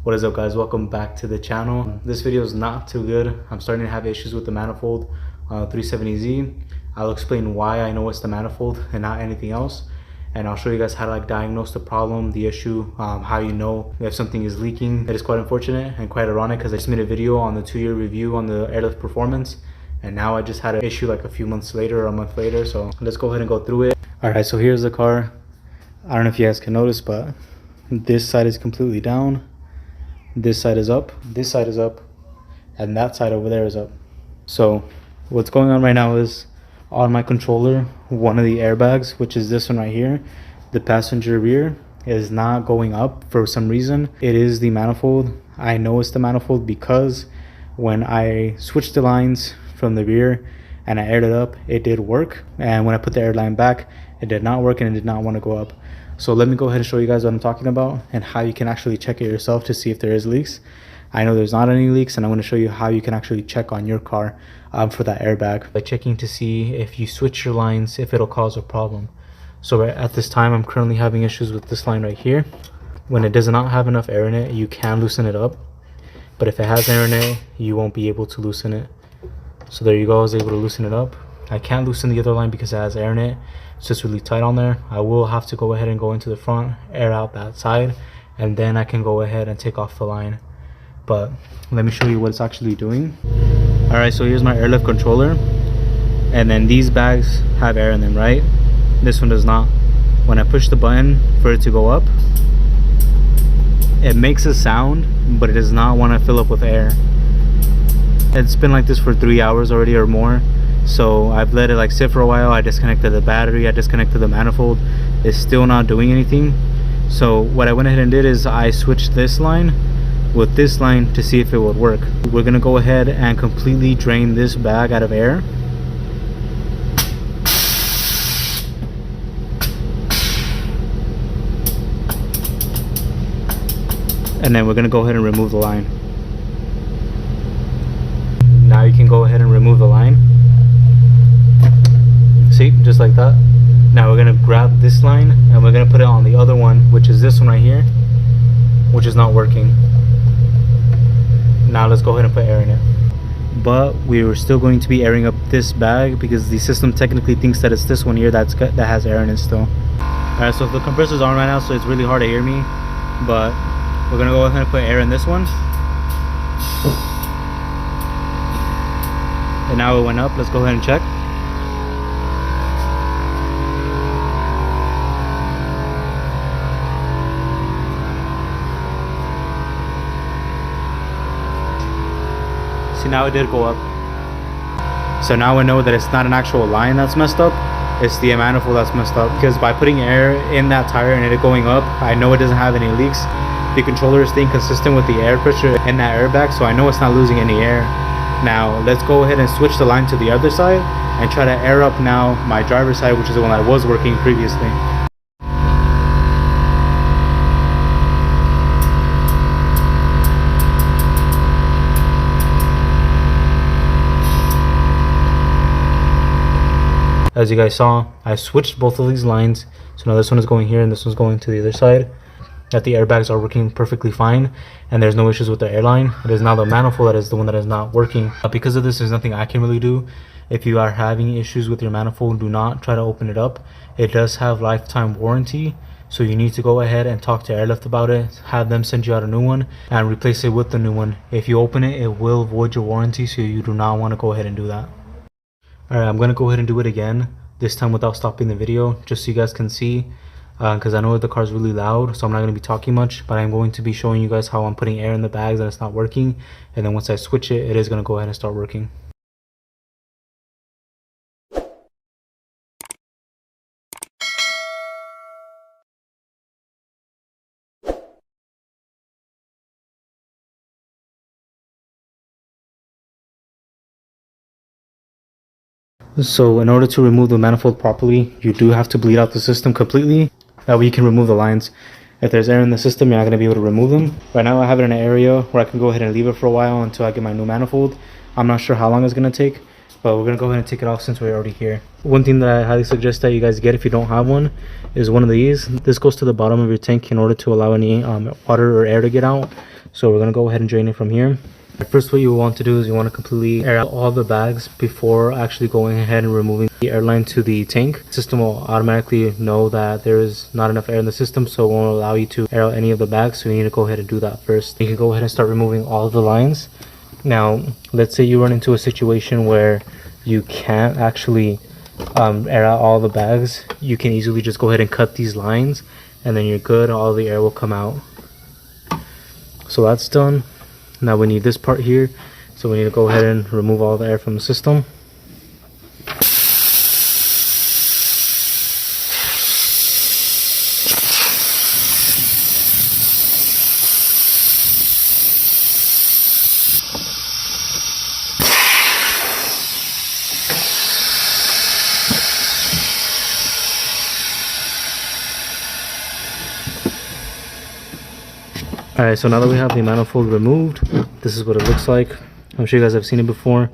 What is up, guys? Welcome back to the channel. This video is not too good. I'm starting to have issues with the Manifold 370Z. I'll explain why I know it's the Manifold and not anything else, and I'll show you guys how to diagnose the problem, the issue, how you know if something is leaking. It is quite unfortunate and quite ironic because I just made a video on the 2-year review on the Airlift performance, and now I just had an issue like a few months later or a month later. So let's go ahead and go through it. All right, so here's the car. I don't know if you guys can notice, but this side is completely down, this side is up, this side is up, and that side over there is up. So what's going on right now is on my controller, one of the airbags, which is this one right here, the passenger rear, is not going up for some reason. It is the Manifold. I know it's the Manifold because when I switched the lines from the rear and I aired it up, it did work, and when I put the airline back, it did not work and it did not want to go up. So let me go ahead and show you guys what I'm talking about and how you can actually check it yourself to see if there is leaks. I know there's not any leaks, and I'm going to show you how you can actually check on your car for that airbag by checking to see if you switch your lines, if it'll cause a problem. So at this time, I'm currently having issues with this line right here. When it does not have enough air in it, you can loosen it up, but if it has air in it, you won't be able to loosen it. So there you go, I was able to loosen it up. I can't loosen the other line because it has air in it. It's just really tight on there. I will have to go ahead and go into the front, air out that side, and then I can go ahead and take off the line. But let me show you what it's actually doing. All right, so here's my Airlift controller, and then these bags have air in them, right? This one does not. When I push the button for it to go up, it makes a sound, but it does not want to fill up with air. It's been like this for 3 hours already or more. So I've let it like sit for a while. I disconnected the battery, I disconnected the Manifold. It's still not doing anything. So what I went ahead and did is I switched this line with this line to see if it would work. We're gonna go ahead and completely drain this bag out of air. And then we're gonna go ahead and remove the line. Now you can go ahead and remove the line. See, just like that. Now we're gonna grab this line and we're gonna put it on the other one, which is this one right here, which is not working. Now let's go ahead and put air in it. But we were still going to be airing up this bag because the system technically thinks that it's this one here that has air in it still. Alright, so the compressor's on right now, so it's really hard to hear me, but we're gonna go ahead and put air in this one. And now it went up. Let's go ahead and check. See, now it did go up. So now we know that it's not an actual line that's messed up, it's the Manifold that's messed up, because by putting air in that tire and it going up, I know it doesn't have any leaks. The controller is staying consistent with the air pressure in that airbag, so I know it's not losing any air. Now let's go ahead and switch the line to the other side and try to air up now my driver's side, which is the one that was working previously. As you guys saw, I switched both of these lines. So now this one is going here and this one's going to the other side. That the airbags are working perfectly fine and there's no issues with the airline. It is now the Manifold that is the one that is not working. Because of this, there's nothing I can really do. If you are having issues with your Manifold, do not try to open it up. It does have lifetime warranty, so you need to go ahead and talk to Airlift about it, have them send you out a new one and replace it with the new one. If you open it, it will void your warranty, so you do not want to go ahead and do that. Alright, I'm going to go ahead and do it again, this time without stopping the video, just so you guys can see, because I know the car is really loud, so I'm not going to be talking much, but I'm going to be showing you guys how I'm putting air in the bags and it's not working, and then once I switch it, it is going to go ahead and start working. So in order to remove the Manifold properly, you do have to bleed out the system completely. That way you can remove the lines. If there's air in the system, you're not going to be able to remove them. Right now I have it in an area where I can go ahead and leave it for a while until I get my new Manifold. I'm not sure how long it's going to take, but we're going to go ahead and take it off since we're already here. One thing that I highly suggest that you guys get if you don't have one is one of these. This goes to the bottom of your tank in order to allow any water or air to get out. So we're gonna go ahead and drain it from here. First, what you want to do is you want to completely air out all the bags before actually going ahead and removing the airline to the tank. The system will automatically know that there is not enough air in the system, so it won't allow you to air out any of the bags. So you need to go ahead and do that first. You can go ahead and start removing all of the lines. Now, let's say you run into a situation where you can't actually air out all the bags. You can easily just go ahead and cut these lines, and then you're good. All the air will come out. So that's done. Now we need this part here, so we need to go ahead and remove all the air from the system. Alright, so now that we have the manifold removed, this is what it looks like. I'm sure you guys have seen it before.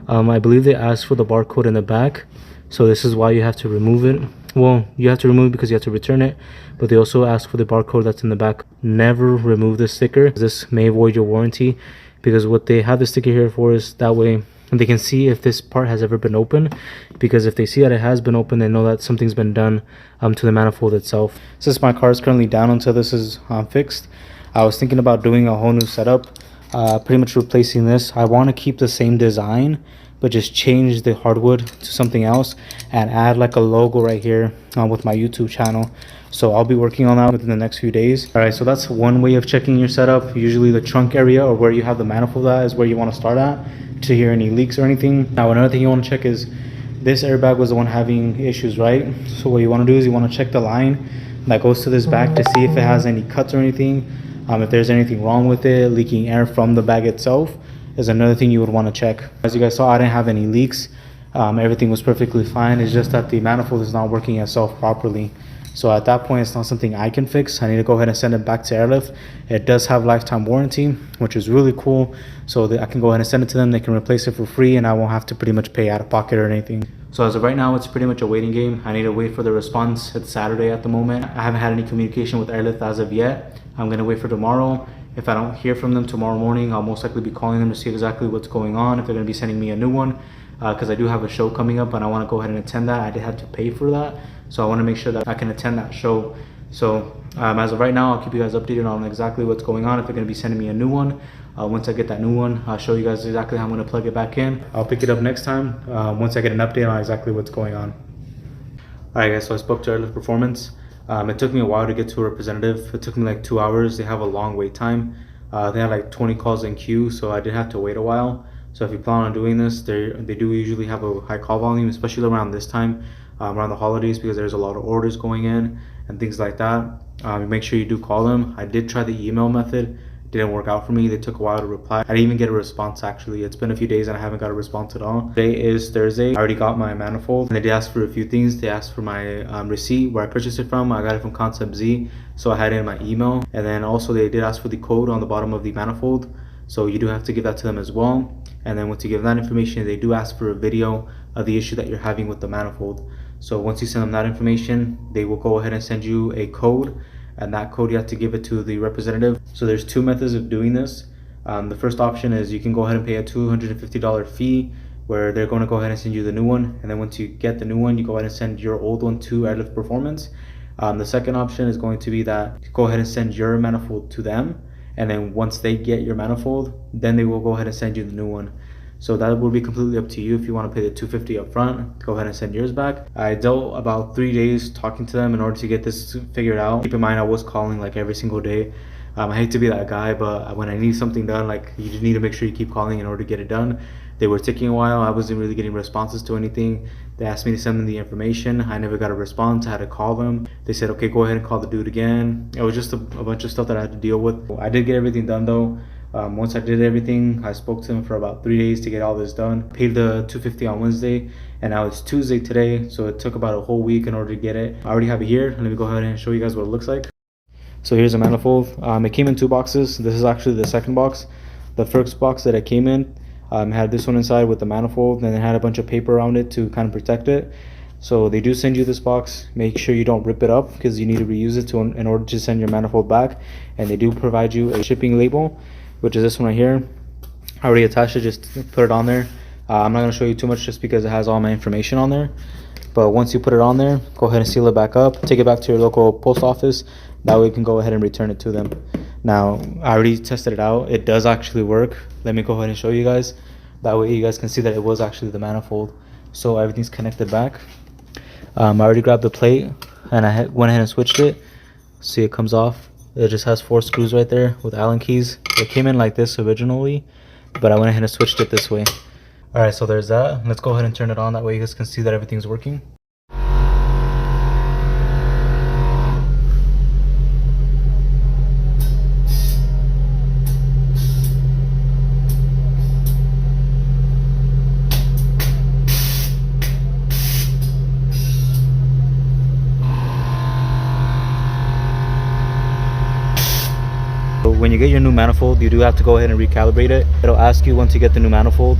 I believe they asked for the barcode in the back, so this is why you have to remove it. Well, you have to remove it because you have to return it, but they also ask for the barcode that's in the back. Never remove the sticker. This may void your warranty, because what they have the sticker here for is that way they can see if this part has ever been opened, because if they see that it has been opened, they know that something's been done to the manifold itself. Since my car is currently down until this is fixed, I was thinking about doing a whole new setup, pretty much replacing this. I want to keep the same design, but just change the hardwood to something else and add like a logo right here with my YouTube channel. So I'll be working on that within the next few days. All right, so that's one way of checking your setup. Usually the trunk area, or where you have the manifold at, is where you want to start at to hear any leaks or anything. Now another thing you want to check is this airbag was the one having issues, right? So what you want to do is you want to check the line that goes to this bag to see if it has any cuts or anything. If there's anything wrong with it, leaking air from the bag itself is another thing you would want to check. As you guys saw, I didn't have any leaks. Everything was perfectly fine. It's just that the manifold is not working itself properly. So at that point, it's not something I can fix. I need to go ahead and send it back to Airlift. It does have lifetime warranty, which is really cool. So that I can go ahead and send it to them. They can replace it for free, and I won't have to pretty much pay out of pocket or anything. So as of right now, it's pretty much a waiting game. I need to wait for the response. It's Saturday at the moment. I haven't had any communication with Airlift as of yet. I'm gonna wait for tomorrow. If I don't hear from them tomorrow morning, I'll most likely be calling them to see exactly what's going on, if they're gonna be sending me a new one, because I do have a show coming up and I wanna go ahead and attend that. I did have to pay for that, so I wanna make sure that I can attend that show. So as of right now, I'll keep you guys updated on exactly what's going on, if they're gonna be sending me a new one. Once I get that new one, I'll show you guys exactly how I'm gonna plug it back in. I'll pick it up next time, once I get an update on exactly what's going on. Alright guys, so I spoke to Airlift Performance. It took me a while to get to a representative. It took me like 2 hours. They have a long wait time. They had like 20 calls in queue, so I did have to wait a while. So if you plan on doing this, they do usually have a high call volume, especially around this time, around the holidays, because there's a lot of orders going in and things like that. Make sure you do call them. I did try the email method. Didn't work out for me. They took a while to reply. I didn't even get a response actually. It's been a few days and I haven't got a response at all. Today is Thursday. I already got my manifold and they did ask for a few things. They asked for my receipt where I purchased it from. I got it from Concept Z, so I had it in my email. And then also they did ask for the code on the bottom of the manifold, so you do have to give that to them as well. And then once you give that information, they do ask for a video of the issue that you're having with the manifold. So once you send them that information, they will go ahead and send you a code, and that code you have to give it to the representative. So there's two methods of doing this. The first option is you can go ahead and pay a $250 fee, where they're going to go ahead and send you the new one, and then once you get the new one, you go ahead and send your old one to Airlift Performance. The second option is going to be that you go ahead and send your manifold to them, and then once they get your manifold, then they will go ahead and send you the new one. So that will be completely up to you. If you want to pay the $250 up front, go ahead and send yours back. I dealt about 3 days talking to them in order to get this figured out. Keep in mind, I was calling like every single day. I hate to be that guy, but when I need something done, like, you just need to make sure you keep calling in order to get it done. They were taking a while. I wasn't really getting responses to anything. They asked me to send them the information. I never got a response. I had to call them. They said, okay, go ahead and call the dude again. It was just a bunch of stuff that I had to deal with. I did get everything done though. Once I did everything, I spoke to them for about 3 days to get all this done. Paid the $250 on Wednesday, and now it's Tuesday today, so it took about a whole week in order to get it. I already have it here. Let me go ahead and show you guys what it looks like. So here's a manifold. It came in 2 boxes. This is actually the second box. The first box that it came in had this one inside with the manifold, and it had a bunch of paper around it to kind of protect it. So they do send you this box. Make sure you don't rip it up because you need to reuse it in order to send your manifold back. And they do provide you a shipping label, which is this one right here. I already attached it, just put it on there. I'm not going to show you too much just because it has all my information on there. But once you put it on there, go ahead and seal it back up. Take it back to your local post office. That way you can go ahead and return it to them. Now, I already tested it out. It does actually work. Let me go ahead and show you guys. That way you guys can see that it was actually the manifold. So everything's connected back. I already grabbed the plate and I went ahead and switched it. See, it comes off. It just has 4 screws right there with Allen keys. It came in like this originally, but I went ahead and switched it this way. All right, so there's that. Let's go ahead and turn it on. That way you guys can see that everything's working. When you get your new manifold, you do have to go ahead and recalibrate it. It'll ask you once you get the new manifold.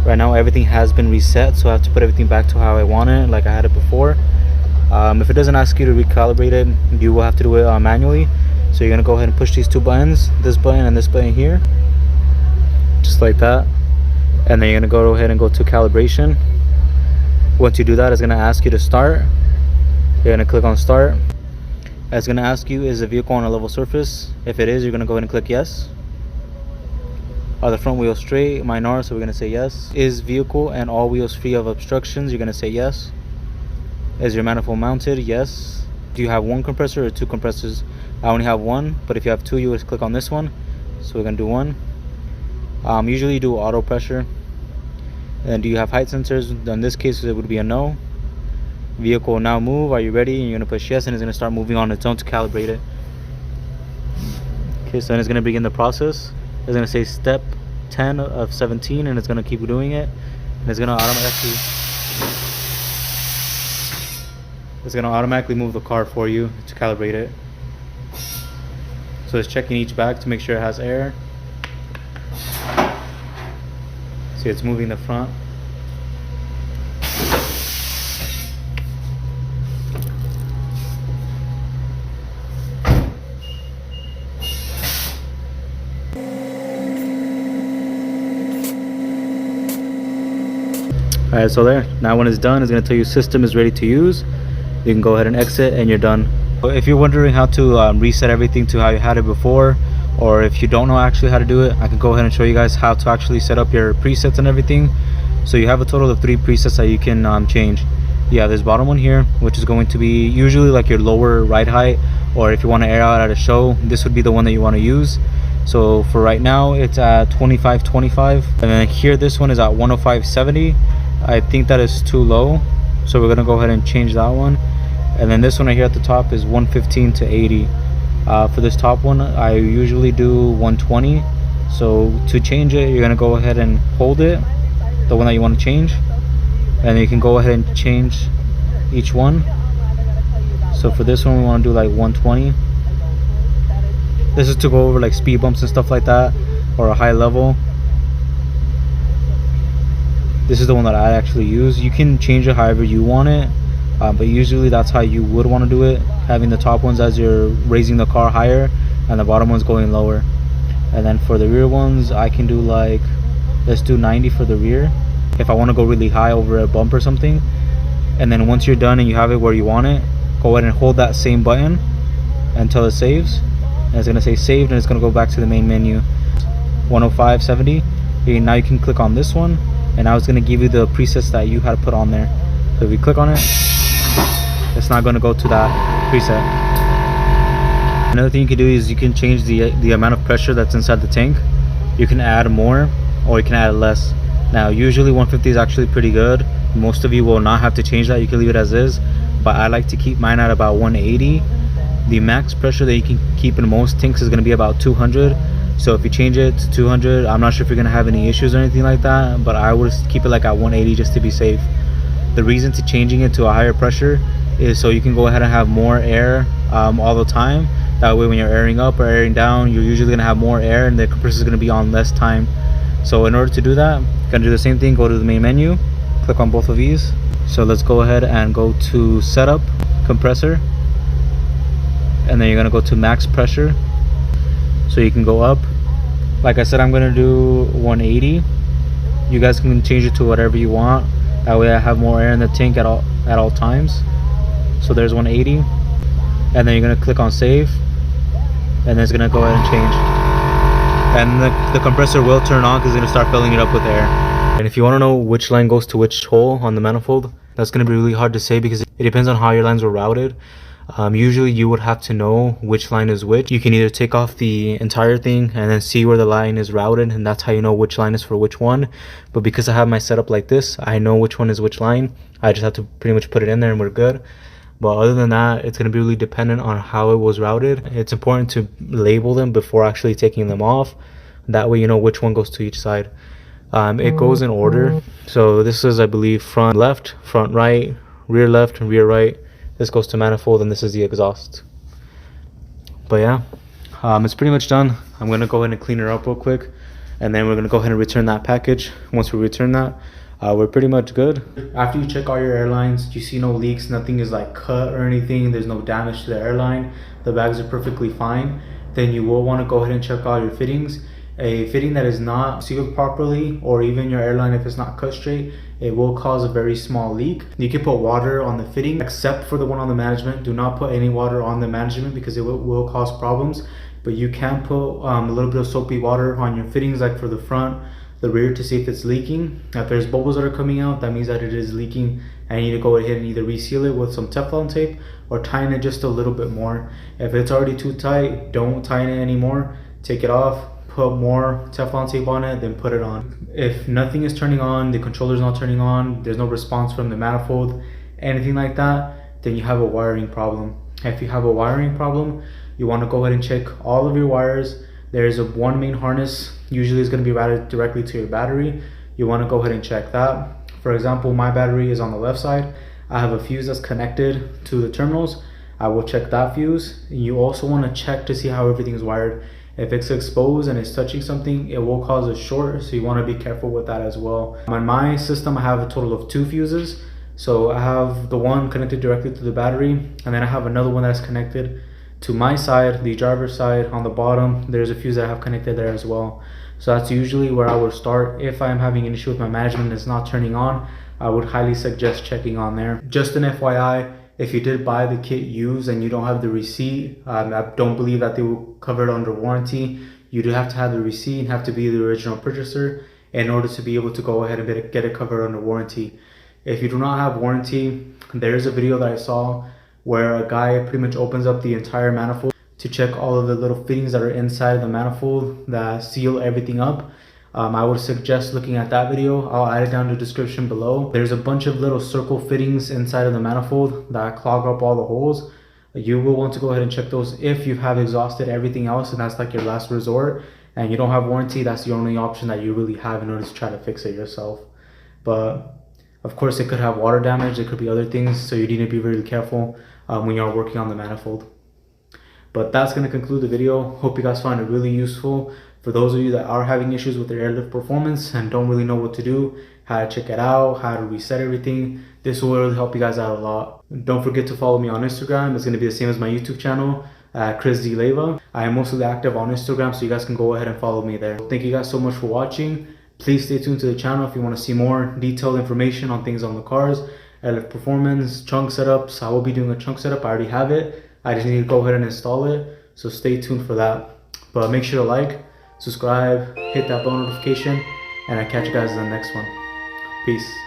Right now everything has been reset, so I have to put everything back to how I want it, like I had it before. If it doesn't ask you to recalibrate it, you will have to do it manually. So you're gonna go ahead and push these 2 buttons, this button and this button here, just like that. And then you're gonna go ahead and go to calibration. Once you do that, it's gonna ask you to start. You're gonna click on start. It's going to ask you, is the vehicle on a level surface? If it is, you're going to go ahead and click yes. Are the front wheels straight? Mine are, so we're going to say yes. Is vehicle and all wheels free of obstructions? You're going to say yes. Is your manifold mounted? Yes. Do you have 1 compressor or 2 compressors? I only have 1, but if you have 2, you would click on this one. So we're going to do 1. Usually you do auto pressure. And do you have height sensors? In this case, it would be a no. Vehicle now move, are you ready? And you're gonna push yes, and it's gonna start moving on its own to calibrate it. Okay, so then it's gonna begin the process. It's gonna say step 10 of 17, and it's gonna keep doing it. And it's gonna automatically move the car for you to calibrate it. So it's checking each bag to make sure it has air. See, it's moving the front. Alright, so there. Now when it's done, it's going to tell you system is ready to use. You can go ahead and exit and you're done. If you're wondering how to reset everything to how you had it before, or if you don't know actually how to do it, I can go ahead and show you guys how to actually set up your presets and everything. So you have a total of 3 presets that you can change. Yeah, this bottom one here, which is going to be usually like your lower ride height, or if you want to air out at a show, this would be the one that you want to use. So for right now, it's at 25.25, and then here this one is at 105.70. I think that is too low, so we're gonna go ahead and change that one. And then this one right here at the top is 115 to 80. For this top one, I usually do 120. So to change it, you're gonna go ahead and hold it, the one that you want to change, and you can go ahead and change each one. So for this one, we want to do like 120. This is to go over like speed bumps and stuff like that, or a high level. This is the one that I actually use. You can change it however you want it, but usually that's how you would want to do it, having the top ones as you're raising the car higher and the bottom ones going lower. And then for the rear ones, I can do like, let's do 90 for the rear if I want to go really high over a bump or something. And then once you're done and you have it where you want it, go ahead and hold that same button until it saves, and it's going to say saved, and it's going to go back to the main menu. 105.70. Okay, now you can click on this one, and now it's going to give you the presets that you had to put on there. So if you click on it, it's not going to go to that preset. Another thing you can do is you can change the amount of pressure that's inside the tank. You can add more or you can add less. Now usually 150 is actually pretty good. Most of you will not have to change that. You can leave it as is, but I like to keep mine at about 180. The max pressure that you can keep in most tanks is going to be about 200. So if you change it to 200, I'm not sure if you're going to have any issues or anything like that, but I would keep it like at 180 just to be safe. The reason to changing it to a higher pressure is so you can go ahead and have more air all the time. That way when you're airing up or airing down, you're usually going to have more air and the compressor is going to be on less time. So in order to do that, you're going to do the same thing. Go to the main menu, click on both of these, So let's go ahead and go to setup, compressor, and then you're gonna go to max pressure. So you can go up. Like I said, I'm gonna do 180. You guys can change it to whatever you want. That way I have more air in the tank at all times. So there's 180, and then you're gonna click on save, and then it's gonna go ahead and change. And the compressor will turn on because it's gonna start filling it up with air. And if you want to know which line goes to which hole on the manifold, that's gonna be really hard to say because it depends on how your lines were routed. Usually you would have to know which line is which. You can either take off the entire thing and then see where the line is routed, and that's how you know which line is for which one. But because I have my setup like this, I know which one is which line. I just have to pretty much put it in there and we're good. But other than that, it's going to be really dependent on how it was routed. It's important to label them before actually taking them off. That way you know which one goes to each side. It goes in order. So this is, I believe, front left, front right, rear left, and rear right. This goes to manifold, and this is the exhaust. But yeah, it's pretty much done. I'm gonna go ahead and clean it up real quick, and then we're gonna go ahead and return that package. Once we return that, we're pretty much good. After you check all your airlines, you see no leaks, nothing is like cut or anything, there's no damage to the airline, the bags are perfectly fine, then you will want to go ahead and check all your fittings. A fitting that is not sealed properly, or even your airline if it's not cut straight, it will cause a very small leak. You can put water on the fitting, except for the one on the management. Do not put any water on the management because it will cause problems. But you can put a little bit of soapy water on your fittings, like for the front, the rear, to see if it's leaking. If there's bubbles that are coming out, that means that it is leaking, and you need to go ahead and either reseal it with some Teflon tape or tighten it just a little bit more. If it's already too tight, don't tighten it anymore. Take it off, put more Teflon tape on it, then put it on. If nothing is turning on, the controller's not turning on, there's no response from the manifold, anything like that, then you have a wiring problem. If you have a wiring problem, you want to go ahead and check all of your wires. There's one main harness, usually is going to be routed directly to your battery. You want to go ahead and check that. For example, my battery is on the left side. I have a fuse that's connected to the terminals. I will check that fuse. You also want to check to see how everything is wired. If it's exposed and it's touching something, it will cause a short, so you want to be careful with that as well. On my system, I have a total of 2 fuses. So I have the one connected directly to the battery, and then I have another one that's connected to my side, the driver's side. On the bottom, there's a fuse that I have connected there as well. So that's usually where I would start. If I'm having an issue with my management and it's not turning on, I would highly suggest checking on there. Just an FYI, if you did buy the kit used and you don't have the receipt, I don't believe that they will cover it under warranty. You do have to have the receipt and have to be the original purchaser in order to be able to go ahead and get it covered under warranty. If you do not have warranty, there's a video that I saw where a guy pretty much opens up the entire manifold to check all of the little fittings that are inside of the manifold that seal everything up. I would suggest looking at that video. I'll add it down in the description below. There's a bunch of little circle fittings inside of the manifold that clog up all the holes. You will want to go ahead and check those if you have exhausted everything else and that's like your last resort and you don't have warranty. That's the only option that you really have in order to try to fix it yourself. But of course it could have water damage, it could be other things, so you need to be really careful when you're working on the manifold. But that's going to conclude the video. Hope you guys found it really useful. For those of you that are having issues with their airlift performance and don't really know what to do, how to check it out, how to reset everything, this will really help you guys out a lot. Don't forget to follow me on Instagram. It's going to be the same as my YouTube channel, Chris D. Leva. I am mostly active on Instagram, so you guys can go ahead and follow me there. Thank you guys so much for watching. Please stay tuned to the channel if you want to see more detailed information on things on the cars, airlift performance, chunk setups. I will be doing a chunk setup. I already have it. I just need to go ahead and install it. So stay tuned for that. But make sure to like, subscribe, hit that bell notification, and I'll catch you guys in the next one. Peace.